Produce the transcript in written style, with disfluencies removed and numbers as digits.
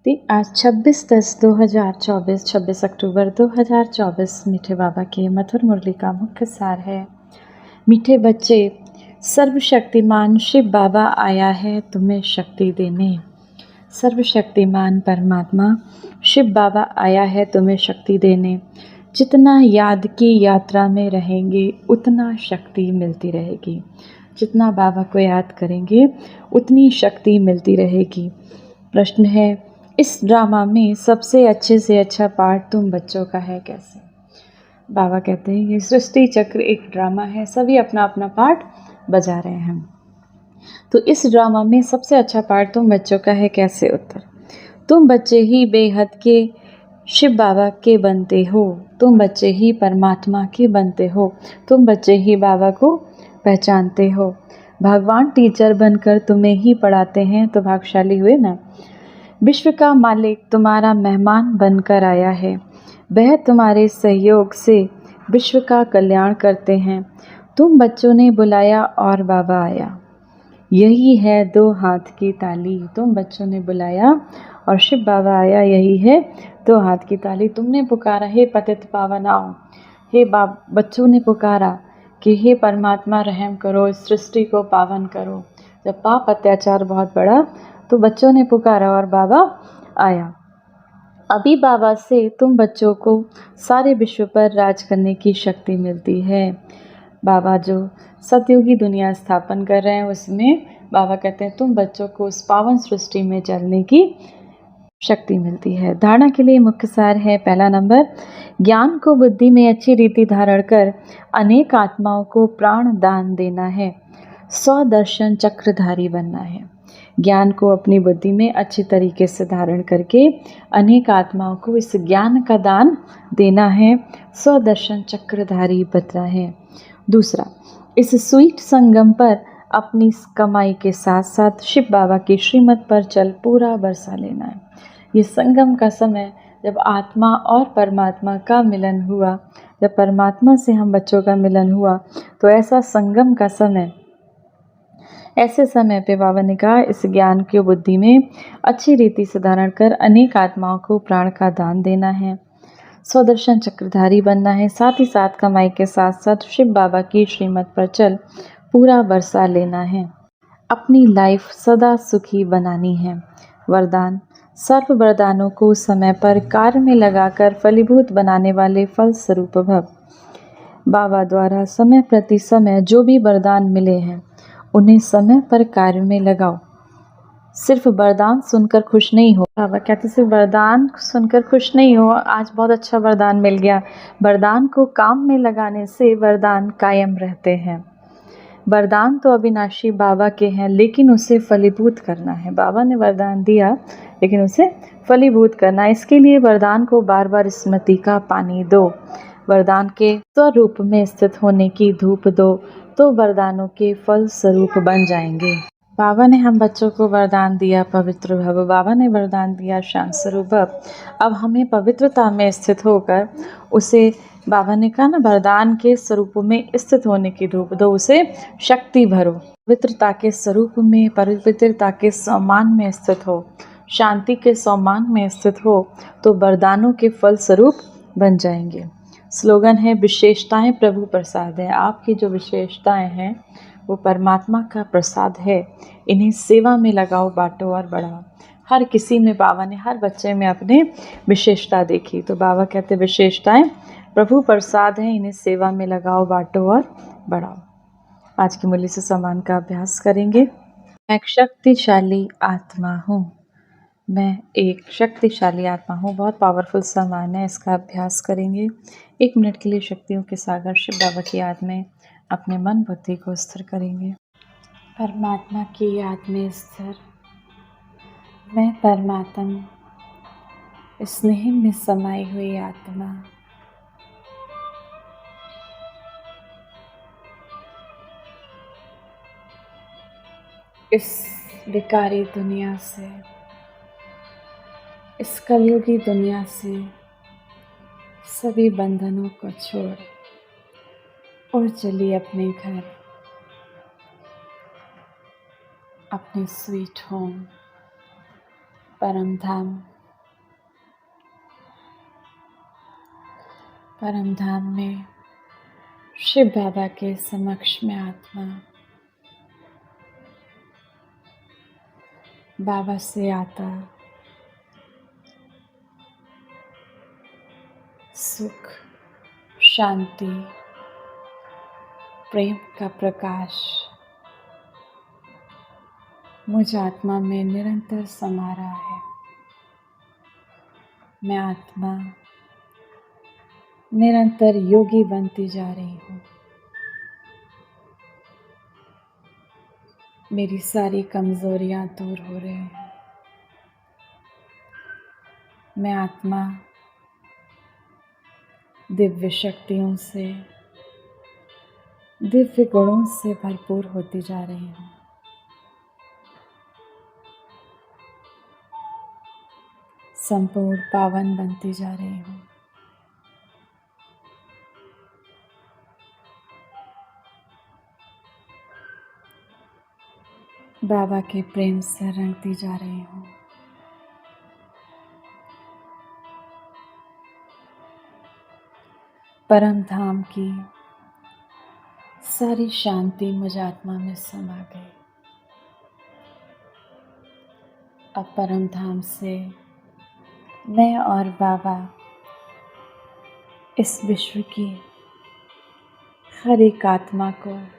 शक्ति आज 26/10/2024 26 अक्टूबर 2024 मीठे बाबा की मधुर मुरली का मुख्य सार है। मीठे बच्चे, सर्वशक्तिमान शिव बाबा आया है तुम्हें शक्ति देने। सर्वशक्तिमान परमात्मा शिव बाबा आया है तुम्हें शक्ति देने। जितना याद की यात्रा में रहेंगे उतना शक्ति मिलती रहेगी। जितना बाबा को याद करेंगे उतनी शक्ति मिलती रहेगी। प्रश्न है, इस ड्रामा में सबसे अच्छे से अच्छा पार्ट तुम बच्चों का है कैसे? बाबा कहते हैं ये सृष्टि चक्र एक ड्रामा है, सभी अपना अपना पार्ट बजा रहे हैं। तो इस ड्रामा में सबसे अच्छा पार्ट तुम बच्चों का है कैसे? उत्तर, तुम बच्चे ही बेहद के शिव बाबा के बनते हो। तुम बच्चे ही परमात्मा के बनते हो। तुम बच्चे ही बाबा को पहचानते हो। भगवान टीचर बनकर तुम्हें ही पढ़ाते हैं तो भाग्यशाली हुए ना। विश्व का मालिक तुम्हारा मेहमान बनकर आया है। वह तुम्हारे सहयोग से विश्व का कल्याण करते हैं। तुम बच्चों ने बुलाया और बाबा आया। यही है दो हाथ की ताली। तुम बच्चों ने बुलाया और शिव बाबा आया, यही है दो हाथ की ताली। तुमने पुकारा हे पतित पावन आओ। हे बच्चों ने पुकारा कि हे परमात्मा रहम करो, इस सृष्टि को पावन करो। जब पाप अत्याचार बहुत बड़ा तो बच्चों ने पुकारा और बाबा आया। अभी बाबा से तुम बच्चों को सारे विश्व पर राज करने की शक्ति मिलती है। बाबा जो सतयुगी दुनिया स्थापन कर रहे हैं उसमें बाबा कहते हैं तुम बच्चों को उस पावन सृष्टि में चलने की शक्ति मिलती है। धारणा के लिए मुख्य सार है। पहला नंबर, ज्ञान को बुद्धि में अच्छी रीति धारण कर अनेक आत्माओं को प्राण दान देना है। 100 दर्शन चक्रधारी बनना है। ज्ञान को अपनी बुद्धि में अच्छी तरीके से धारण करके अनेक आत्माओं को इस ज्ञान का दान देना है। 100 दर्शन चक्रधारी बनना है। दूसरा, इस स्वीट संगम पर अपनी कमाई के साथ साथ शिव बाबा की श्रीमत पर चल पूरा बरसा लेना है। ये संगम का समय जब आत्मा और परमात्मा का मिलन हुआ, जब परमात्मा से हम बच्चों का मिलन हुआ, तो ऐसा संगम का समय, ऐसे समय पे बाबा ने कहा इस ज्ञान की बुद्धि में अच्छी रीति से धारण कर अनेक आत्माओं को प्राण का दान देना है। 100 दर्शन चक्रधारी बनना है। साथ ही साथ कमाई के साथ साथ शिव बाबा की श्रीमत पर चल पूरा बरसा लेना है। अपनी लाइफ सदा सुखी बनानी है। वरदान, सर्व वरदानों को समय पर कार्य में लगाकर फलीभूत बनाने वाले फल स्वरूप भव। बाबा द्वारा समय प्रति समय जो भी वरदान मिले हैं उन्हें समय पर कार्य में लगाओ। सिर्फ वरदान सुनकर खुश नहीं हो। बाबा कहते सिर्फ वरदान सुनकर खुश नहीं हो, आज बहुत अच्छा वरदान मिल गया। वरदान को काम में लगाने से वरदान कायम रहते हैं। वरदान तो अविनाशी बाबा के हैं लेकिन उसे फलीभूत करना है। बाबा ने वरदान दिया लेकिन उसे फलीभूत करना है। इसके लिए वरदान को बार बार स्मृति का पानी दो। वरदान के स्वरूप में स्थित होने की धूप दो तो वरदानों के फल स्वरूप बन जाएंगे। बाबा ने हम बच्चों को वरदान दिया पवित्र भव। बाबा ने वरदान दिया शांत स्वरूप भव। अब हमें पवित्रता में स्थित होकर उसे, बाबा ने कहा ना, वरदान के स्वरूप में स्थित होने की धूप दो, उसे शक्ति भरो। पवित्रता के स्वरूप में, पवित्रता के सम्मान में स्थित हो, शांति के सम्मान में स्थित हो तो वरदानों के फल स्वरूप बन जाएंगे। स्लोगन है, विशेषताएं प्रभु प्रसाद है। आपकी जो विशेषताएं हैं वो परमात्मा का प्रसाद है। इन्हें सेवा में लगाओ, बांटो और बढ़ाओ। हर किसी में बाबा ने, हर बच्चे में अपने विशेषता देखी तो बाबा कहते विशेषताएं प्रभु प्रसाद हैं, इन्हें सेवा में लगाओ, बांटो और बढ़ाओ। आज की मुरली से सम्मान का अभ्यास करेंगे। मैं एक शक्तिशाली आत्मा हूँ। मैं एक शक्तिशाली आत्मा हूँ। बहुत पावरफुल सम्मान है, इसका अभ्यास करेंगे। 1 मिनट के लिए शक्तियों के सागर शिव बाबा की याद में अपने मन बुद्धि को स्थिर करेंगे। परमात्मा की याद में स्थिर मैं परमात्मा, स्नेह में समाई हुई आत्मा, इस विकारी दुनिया से, इस कलयुगी दुनिया से सभी बंधनों को छोड़ और चलिए अपने घर, अपने स्वीट होम, परम धाम परम धाम में शिव बाबा के समक्ष में आत्मा बाबा से आता सुख, शांति, प्रेम का प्रकाश मुझ आत्मा में निरंतर समा रहा है। मैं आत्मा निरंतर योगी बनती जा रही हूँ। मेरी सारी कमजोरियां दूर हो रही हैं। मैं आत्मा दिव्य शक्तियों से, दिव्य गुणों से भरपूर होती जा रही हूँ। संपूर्ण पावन बनती जा रही हूँ। बाबा के प्रेम से रंगती जा रही हूँ। परम धाम की सारी शांति मुझ आत्मा में समा गई। अब परम धाम से मैं और बाबा इस विश्व की हर एक आत्मा को